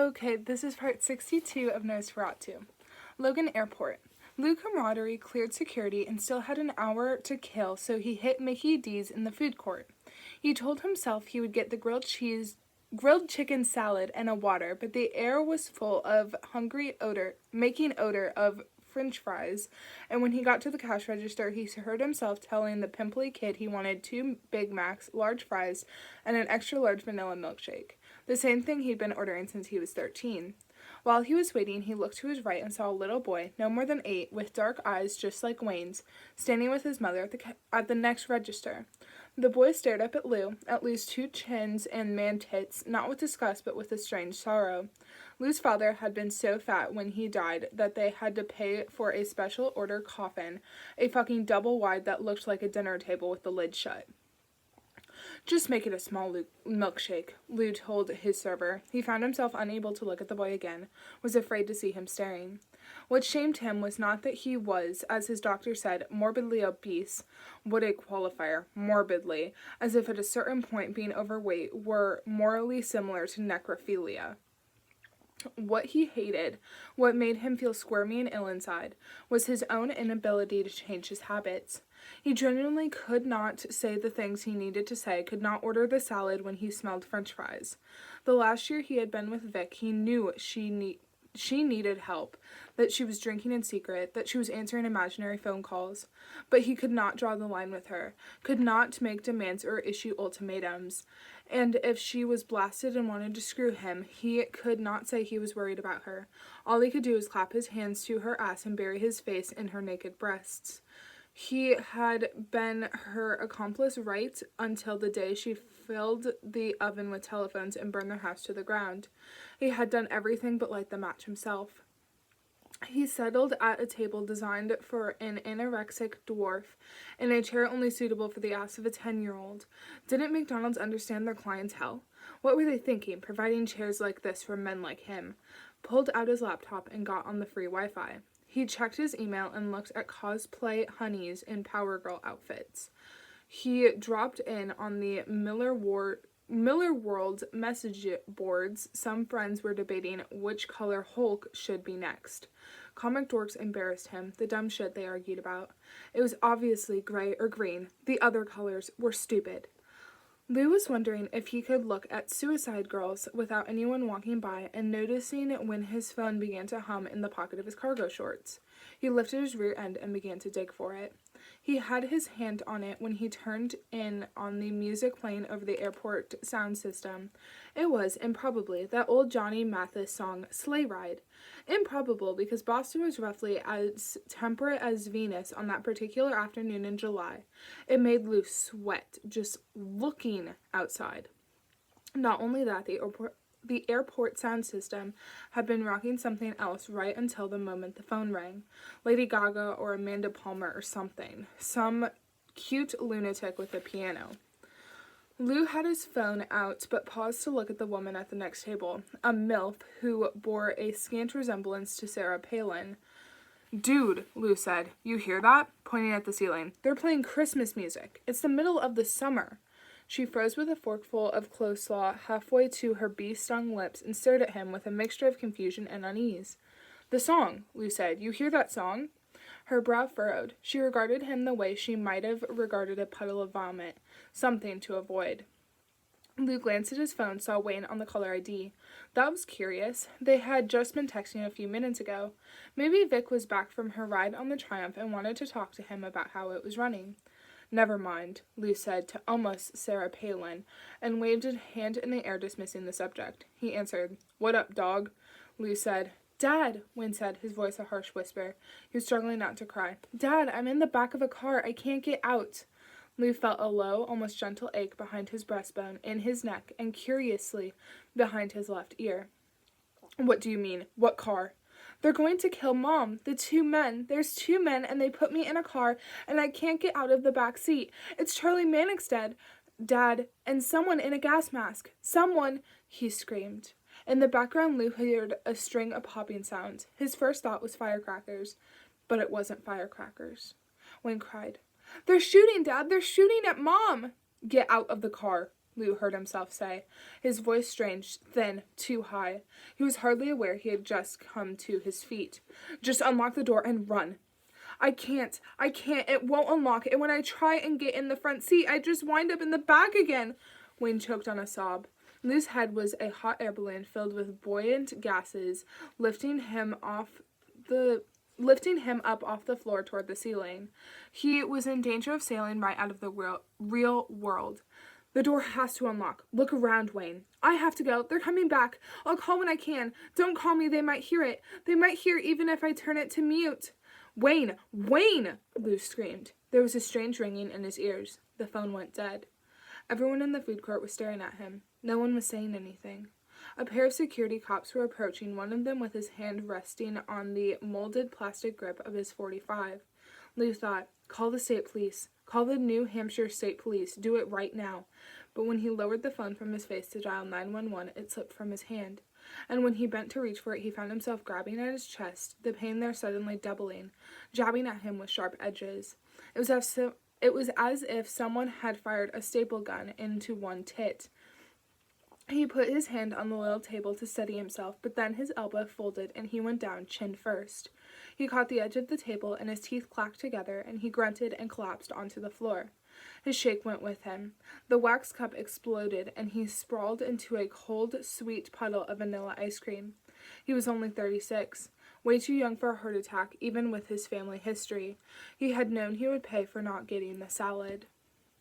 Okay, this is part 62 of Nos4a2. Logan Airport. Lou camaraderie cleared security and still had an hour to kill, so he hit Mickey D's in the food court. He told himself he would get the grilled chicken salad and a water, but the air was full of making odor of French fries, and when he got to the cash register, he heard himself telling the pimply kid he wanted 2 Big Macs, large fries, and an extra large vanilla milkshake. The same thing he'd been ordering since he was 13. While he was waiting, he looked to his right and saw a little boy, no more than 8, with dark eyes just like Wayne's, standing with his mother at the next register. The boy stared up at Lou's 2 chins and man tits, not with disgust but with a strange sorrow. Lou's father had been so fat when he died that they had to pay for a special order coffin, a fucking double wide that looked like a dinner table with the lid shut. "Just make it a small milkshake," Lou told his server. He found himself unable to look at the boy again, was afraid to see him staring. What shamed him was not that he was, as his doctor said, morbidly obese. What a qualifier, morbidly, as if at a certain point being overweight were morally similar to necrophilia. What he hated, what made him feel squirmy and ill inside, was his own inability to change his habits. He genuinely could not say the things he needed to say, could not order the salad when he smelled French fries. The last year he had been with Vic, he knew she needed help, that she was drinking in secret, that she was answering imaginary phone calls. But he could not draw the line with her, could not make demands or issue ultimatums. And if she was blasted and wanted to screw him, he could not say he was worried about her. All he could do was clap his hands to her ass and bury his face in her naked breasts. He had been her accomplice right until the day she filled the oven with telephones and burned their house to the ground. He had done everything but light the match himself. He settled at a table designed for an anorexic dwarf, in a chair only suitable for the ass of a 10-year-old. Didn't McDonald's understand their clientele? What were they thinking, providing chairs like this for men like him? Pulled out his laptop and got on the free Wi-Fi. He checked his email and looked at cosplay honeys in Power Girl outfits. He dropped in on the Miller World message boards. Some friends were debating which color Hulk should be next. Comic dorks embarrassed him, the dumb shit they argued about. It was obviously gray or green. The other colors were stupid. Lou was wondering if he could look at Suicide Girls without anyone walking by and noticing when his phone began to hum in the pocket of his cargo shorts. He lifted his rear end and began to dig for it. He had his hand on it when he turned in on the music playing over the airport sound system. It was, improbably, that old Johnny Mathis song, Sleigh Ride. Improbable because Boston was roughly as temperate as Venus on that particular afternoon in July. It made Lou sweat just looking outside. Not only that, the airport sound system had been rocking something else right until the moment the phone rang. Lady Gaga or Amanda Palmer or something. Some cute lunatic with a piano. Lou had his phone out, but paused to look at the woman at the next table, a MILF who bore a scant resemblance to Sarah Palin. "Dude," Lou said, "you hear that?" pointing at the ceiling. "They're playing Christmas music. It's the middle of the summer." She froze with a forkful of coleslaw halfway to her bee-stung lips and stared at him with a mixture of confusion and unease. "The song," Lou said. "You hear that song?" Her brow furrowed. She regarded him the way she might have regarded a puddle of vomit, something to avoid. Lou glanced at his phone, saw Wayne on the caller ID. That was curious. They had just been texting a few minutes ago. Maybe Vic was back from her ride on the Triumph and wanted to talk to him about how it was running. "Never mind," Lou said to almost Sarah Palin, and waved a hand in the air dismissing the subject. He answered, "What up, dog?" Lou said. "Dad," Wayne said, his voice a harsh whisper. He was struggling not to cry. "Dad, I'm in the back of a car. I can't get out." Lou felt a low, almost gentle ache behind his breastbone, in his neck, and curiously, behind his left ear. "What do you mean? What car?" "They're going to kill Mom. The 2 men. There's 2 men, and they put me in a car, and I can't get out of the back seat. It's Charlie Mannix dead, Dad, and someone in a gas mask. Someone," he screamed. In the background, Lou heard a string of popping sounds. His first thought was firecrackers, but it wasn't firecrackers. Wayne cried, "They're shooting, Dad! They're shooting at Mom!" "Get out of the car," Lou heard himself say, his voice strange, thin, too high. He was hardly aware he had just come to his feet. Just unlock the door and run. I can't. It won't unlock. And when I try and get in the front seat, I just wind up in the back again. Wayne choked on a sob. Lou's head was a hot air balloon filled with buoyant gases, lifting him up off the floor toward the ceiling. He was in danger of sailing right out of the real world. The door has to unlock. Look around, Wayne. I have to go. They're coming back. I'll call when I can. Don't call me. They might hear it. They might hear even if I turn it to mute. Wayne! Wayne! Lou screamed. There was a strange ringing in his ears. The phone went dead. Everyone in the food court was staring at him. No one was saying anything. A pair of security cops were approaching, one of them with his hand resting on the molded plastic grip of his .45. Lou thought, call the state police. Call the New Hampshire State Police. Do it right now. But when he lowered the phone from his face to dial 911, it slipped from his hand. And when he bent to reach for it, he found himself grabbing at his chest, the pain there suddenly doubling, jabbing at him with sharp edges. It was as if someone had fired a staple gun into one tit. He put his hand on the little table to steady himself, but then his elbow folded and he went down chin first. He caught the edge of the table and his teeth clacked together and he grunted and collapsed onto the floor. His shake went with him. The wax cup exploded and he sprawled into a cold, sweet puddle of vanilla ice cream. He was only 36, way too young for a heart attack, even with his family history. He had known he would pay for not getting the salad.